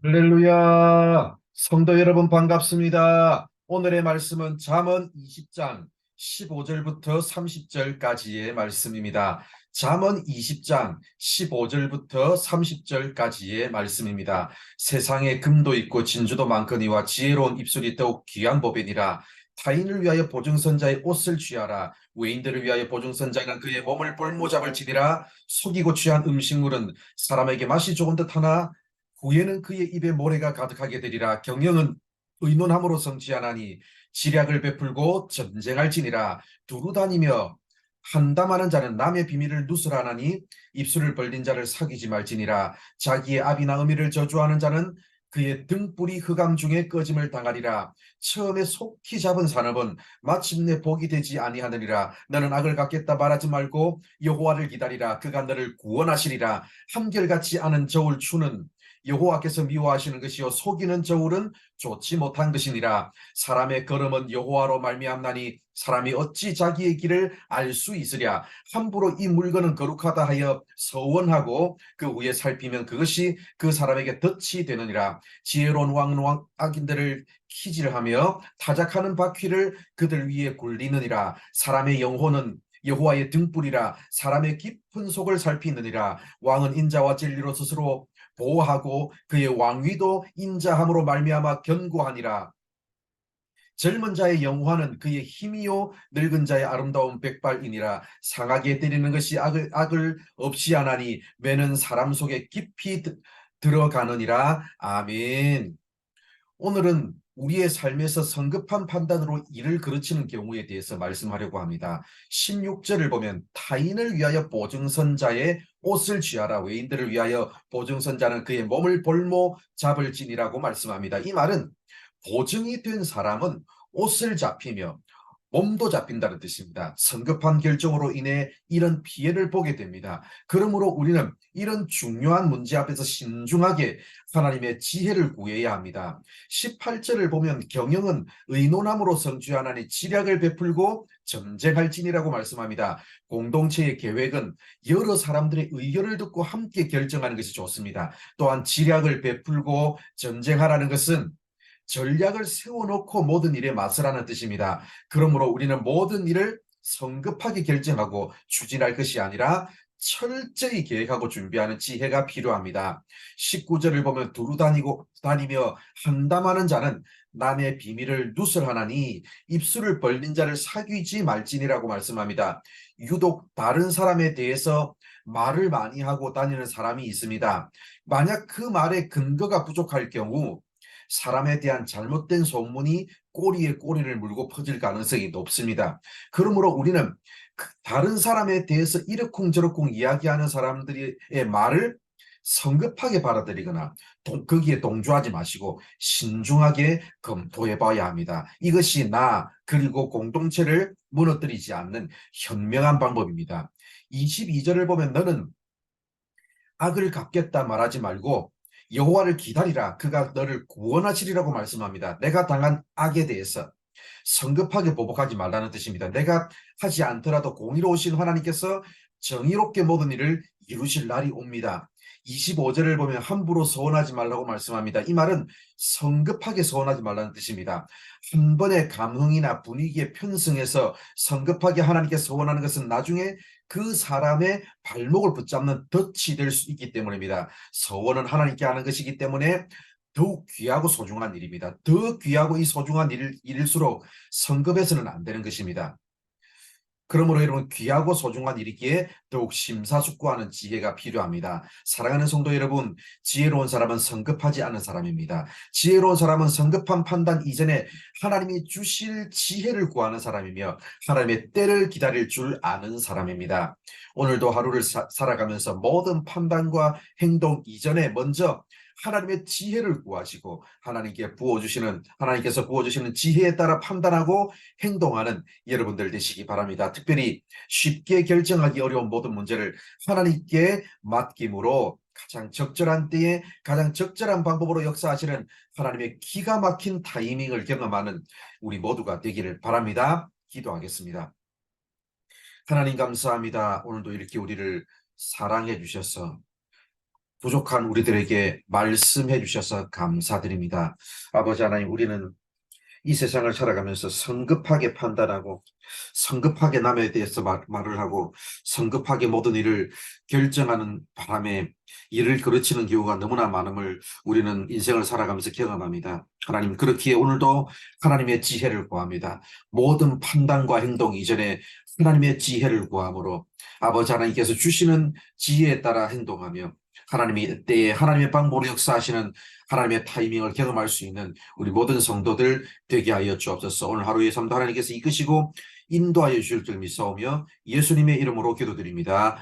할렐루야! 성도 여러분 반갑습니다. 오늘의 말씀은 잠언 20장 15절부터 30절까지의 말씀입니다. 잠언 20장 15절부터 30절까지의 말씀입니다. 세상에 금도 있고 진주도 많거니와 지혜로운 입술이 더욱 귀한 법이니라. 타인을 위하여 보증선자의 옷을 취하라. 외인들을 위하여 보증선자는 그의 몸을 볼모잡을 지니라. 속이고 취한 음식물은 사람에게 맛이 좋은 듯하나 후에는 그의 입에 모래가 가득하게 되리라. 경영은 의논함으로 성취하나니 지략을 베풀고 전쟁할지니라. 두루 다니며 한담하는 자는 남의 비밀을 누설하나니 입술을 벌린 자를 사귀지 말지니라. 자기의 압이나 음의를 저주하는 자는 그의 등불이 흑암 중에 꺼짐을 당하리라. 처음에 속히 잡은 산업은 마침내 복이 되지 아니하느니라. 너는 악을 갚겠다 말하지 말고 여호와를 기다리라. 그가 너를 구원하시리라. 한결같이 않은 저울 추는 여호와께서 미워하시는 것이요 속이는 저울은 좋지 못한 것이니라. 사람의 걸음은 여호와로 말미암나니 사람이 어찌 자기의 길을 알 수 있으랴. 함부로 이 물건은 거룩하다 하여 서원하고 그 후에 살피면 그것이 그 사람에게 덫이 되느니라. 지혜로운 왕은 악인들을 키질하며 타작하는 바퀴를 그들 위에 굴리느니라. 사람의 영혼은 여호와의 등불이라. 사람의 깊은 속을 살피느니라. 왕은 인자와 진리로 스스로 보호하고 그의 왕위도 인자함으로 말미암아 견고하니라. 젊은 자의 영화는 그의 힘이요 늙은 자의 아름다운 백발이니라. 상하게 때리는 것이 악을 없이 하나니 매는 사람 속에 깊이 들어가느니라. 아멘. 오늘은 우리의 삶에서 성급한 판단으로 일을 그르치는 경우에 대해서 말씀하려고 합니다. 16절을 보면 타인을 위하여 보증선자의 옷을 취하라. 외인들을 위하여 보증선자는 그의 몸을 볼모 잡을지니라고 말씀합니다. 이 말은 보증이 된 사람은 옷을 잡히며 몸도 잡힌다는 뜻입니다. 성급한 결정으로 인해 이런 피해를 보게 됩니다. 그러므로 우리는 이런 중요한 문제 앞에서 신중하게 하나님의 지혜를 구해야 합니다. 18절을 보면 경영은 의논함으로 성취하나니 지략을 베풀고 전쟁할지니라고 말씀합니다. 공동체의 계획은 여러 사람들의 의견을 듣고 함께 결정하는 것이 좋습니다. 또한 지략을 베풀고 전쟁하라는 것은 전략을 세워놓고 모든 일에 맞서라는 뜻입니다. 그러므로 우리는 모든 일을 성급하게 결정하고 추진할 것이 아니라 철저히 계획하고 준비하는 지혜가 필요합니다. 19절을 보면 두루 다니며 한담하는 자는 남의 비밀을 누설하나니 입술을 벌린 자를 사귀지 말지니라고 말씀합니다. 유독 다른 사람에 대해서 말을 많이 하고 다니는 사람이 있습니다. 만약 그 말에 근거가 부족할 경우 사람에 대한 잘못된 소문이 꼬리에 꼬리를 물고 퍼질 가능성이 높습니다. 그러므로 우리는 다른 사람에 대해서 이러쿵저러쿵 이야기하는 사람들의 말을 성급하게 받아들이거나 거기에 동조하지 마시고 신중하게 검토해 봐야 합니다. 이것이 나 그리고 공동체를 무너뜨리지 않는 현명한 방법입니다. 22절을 보면 너는 악을 갚겠다 말하지 말고 여호와를 기다리라. 그가 너를 구원하시리라고 말씀합니다. 내가 당한 악에 대해서 성급하게 보복하지 말라는 뜻입니다. 내가 하지 않더라도 공의로우신 하나님께서 정의롭게 모든 일을 이루실 날이 옵니다. 25절을 보면 함부로 서원하지 말라고 말씀합니다. 이 말은 성급하게 서원하지 말라는 뜻입니다. 한 번의 감흥이나 분위기에 편승해서 성급하게 하나님께 서원하는 것은 나중에 그 사람의 발목을 붙잡는 덫이 될 수 있기 때문입니다. 서원은 하나님께 하는 것이기 때문에 더욱 귀하고 소중한 일입니다. 더 귀하고 이 소중한 일일수록 성급해서는 안 되는 것입니다. 그러므로 여러분 귀하고 소중한 일이기에 더욱 심사숙고하는 지혜가 필요합니다. 사랑하는 성도 여러분, 지혜로운 사람은 성급하지 않은 사람입니다. 지혜로운 사람은 성급한 판단 이전에 하나님이 주실 지혜를 구하는 사람이며 하나님의 때를 기다릴 줄 아는 사람입니다. 오늘도 하루를 살아가면서 모든 판단과 행동 이전에 먼저 하나님의 지혜를 구하시고 하나님께서 부어주시는 지혜에 따라 판단하고 행동하는 여러분들 되시기 바랍니다. 특별히 쉽게 결정하기 어려운 모든 문제를 하나님께 맡김으로 가장 적절한 때에 가장 적절한 방법으로 역사하시는 하나님의 기가 막힌 타이밍을 경험하는 우리 모두가 되기를 바랍니다. 기도하겠습니다. 하나님 감사합니다. 오늘도 이렇게 우리를 사랑해 주셔서 부족한 우리들에게 말씀해 주셔서 감사드립니다. 아버지 하나님, 우리는 이 세상을 살아가면서 성급하게 판단하고 성급하게 남에 대해서 말을 하고 성급하게 모든 일을 결정하는 바람에 일을 그르치는 경우가 너무나 많음을 우리는 인생을 살아가면서 경험합니다. 하나님, 그렇기에 오늘도 하나님의 지혜를 구합니다. 모든 판단과 행동 이전에 하나님의 지혜를 구함으로 아버지 하나님께서 주시는 지혜에 따라 행동하며 하나님이 때에 하나님의 방법으로 역사하시는 하나님의 타이밍을 경험할 수 있는 우리 모든 성도들 되게 하여 주옵소서. 오늘 하루의 삶도 하나님께서 이끄시고 인도하여 주실 줄 믿사오며 예수님의 이름으로 기도드립니다.